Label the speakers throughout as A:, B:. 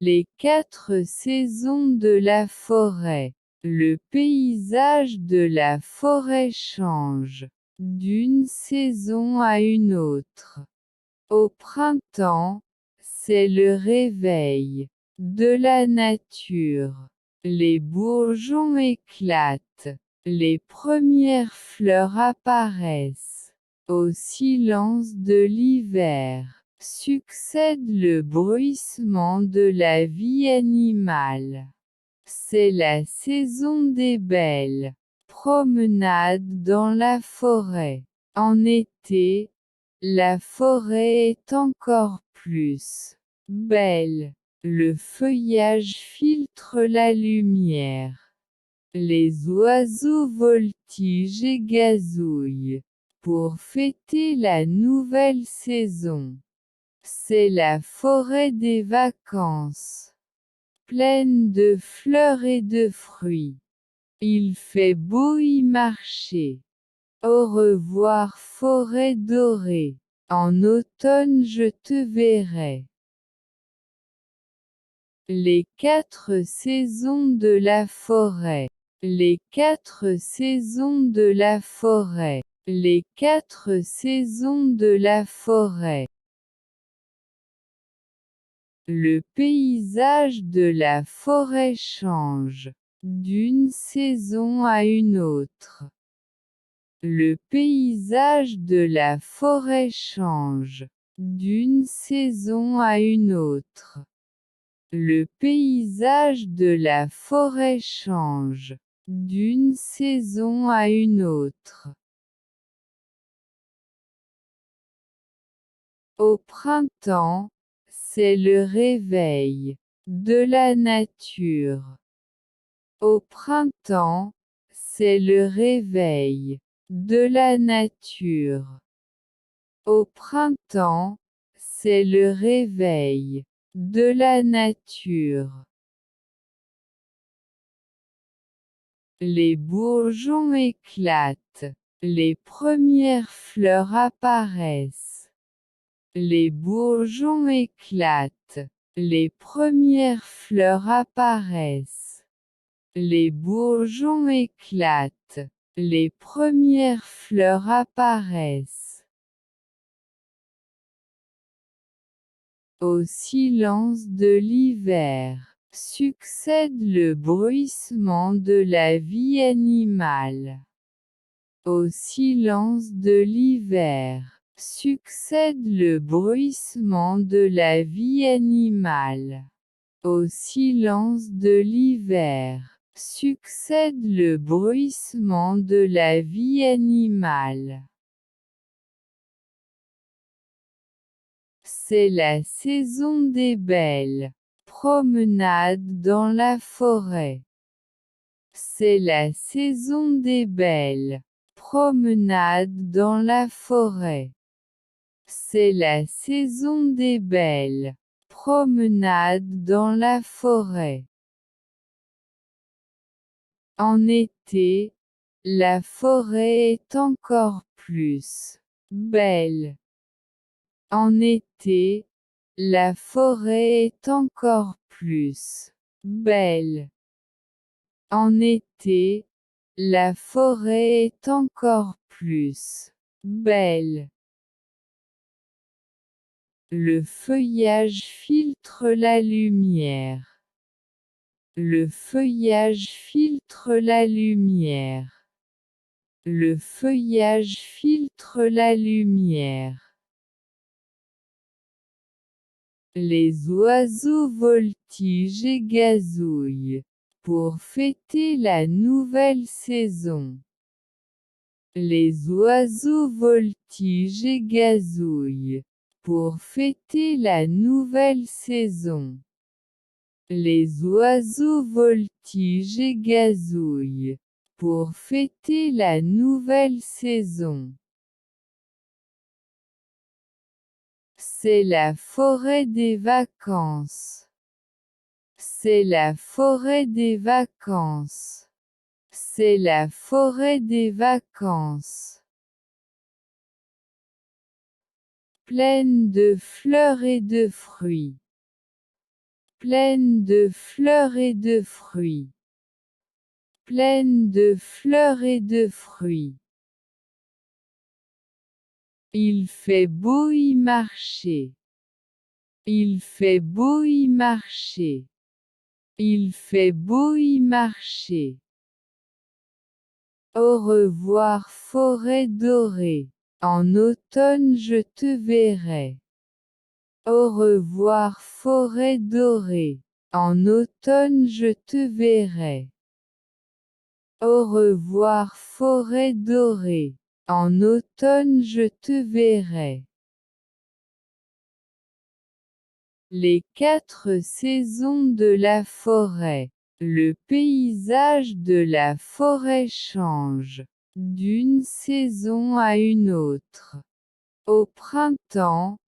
A: Les 4 saisons de la forêt. Le paysage de la forêt change d'une saison à une autre. Au printemps, c'est le réveil de la nature. Les bourgeons éclatent, les premières fleurs apparaissent. Au silence de l'hiver, succède le bruissement de la vie animale. C'est la saison des belles promenades dans la forêt. En été, la forêt est encore plus belle. Le feuillage filtre la lumière. Les oiseaux voltigent et gazouillent pour fêter la nouvelle saison. C'est la forêt des vacances, pleine de fleurs et de fruits. Il fait beau y marcher. Au revoir forêt dorée. En automne je te verrai. Les 4 saisons de la forêt. Les 4 saisons de la forêt. Les 4 saisons de la forêt. Le paysage de la forêt change d'une saison à une autre. Le paysage de la forêt change d'une saison à une autre. Le paysage de la forêt change d'une saison à une autre. Au printemps, c'est le réveil de la nature. Au printemps, c'est le réveil de la nature. Au printemps, c'est le réveil de la nature. Les bourgeons éclatent, les premières fleurs apparaissent. Les bourgeons éclatent, les premières fleurs apparaissent. Les bourgeons éclatent, les premières fleurs apparaissent. Au silence de l'hiver, succède le bruissement de la vie animale. Au silence de l'hiver, succède le bruissement de la vie animale. Au silence de l'hiver, succède le bruissement de la vie animale. C'est la saison des belles promenades dans la forêt. C'est la saison des belles promenades dans la forêt. C'est la saison des belles promenades dans la forêt. En été, la forêt est encore plus belle. En été, la forêt est encore plus belle. En été, la forêt est encore plus belle. Le feuillage filtre la lumière. Le feuillage filtre la lumière. Le feuillage filtre la lumière. Les oiseaux voltigent et gazouillent pour fêter la nouvelle saison. Les oiseaux voltigent et gazouillent pour fêter la nouvelle saison. Les oiseaux voltigent et gazouillent pour fêter la nouvelle saison. C'est la forêt des vacances. C'est la forêt des vacances. C'est la forêt des vacances. Pleine de fleurs et de fruits. pleine de fleurs et de fruits, pleine de fleurs et de fruits. Il fait beau y marcher. Il fait beau y marcher. Il fait beau y marcher. Au revoir forêt dorée. En automne je te verrai. Au revoir forêt dorée. En automne je te verrai. Au revoir forêt dorée. En automne je te verrai. Les 4 saisons de la forêt. Le paysage de la forêt change, d'une saison à une autre. Au printemps,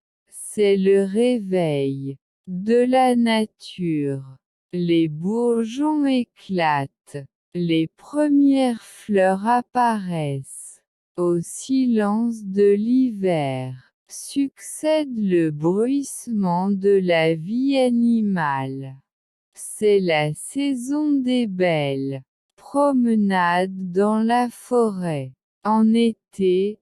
A: c'est le réveil de la nature. Les bourgeons éclatent, les premières fleurs apparaissent. Au silence de l'hiver, succède le bruissement de la vie animale. C'est la saison des belles promenades dans la forêt. En été,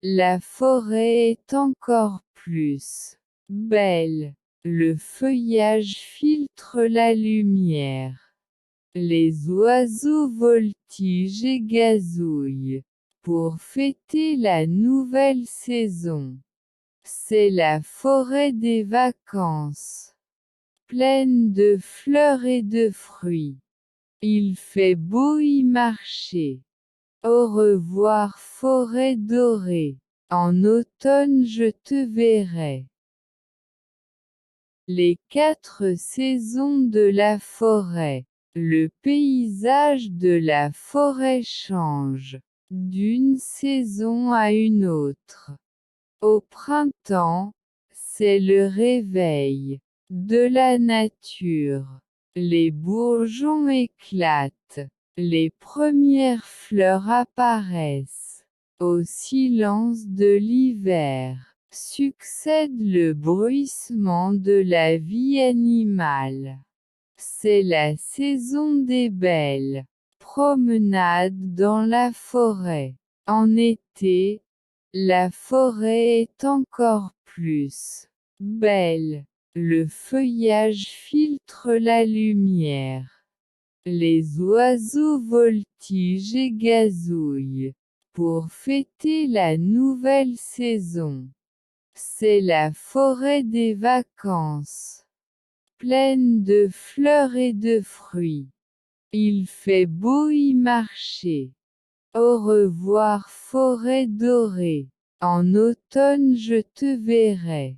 A: la forêt est encore plus belle. Le feuillage filtre la lumière. Les oiseaux voltigent et gazouillent pour fêter la nouvelle saison. C'est la forêt des vacances, pleine de fleurs et de fruits. Il fait beau y marcher. Au revoir forêt dorée. En automne je te verrai. Les 4 saisons de la forêt. Le paysage de la forêt change, d'une saison à une autre. Au printemps, c'est le réveil de la nature. Les bourgeons éclatent, les premières fleurs apparaissent. Au silence de l'hiver, succède le bruissement de la vie animale. C'est la saison des belles promenades dans la forêt. En été, la forêt est encore plus belle. Le feuillage filtre la lumière. Les oiseaux voltigent et gazouillent pour fêter la nouvelle saison. C'est la forêt des vacances, pleine de fleurs et de fruits. Il fait beau y marcher. Au revoir forêt dorée. En automne je te verrai.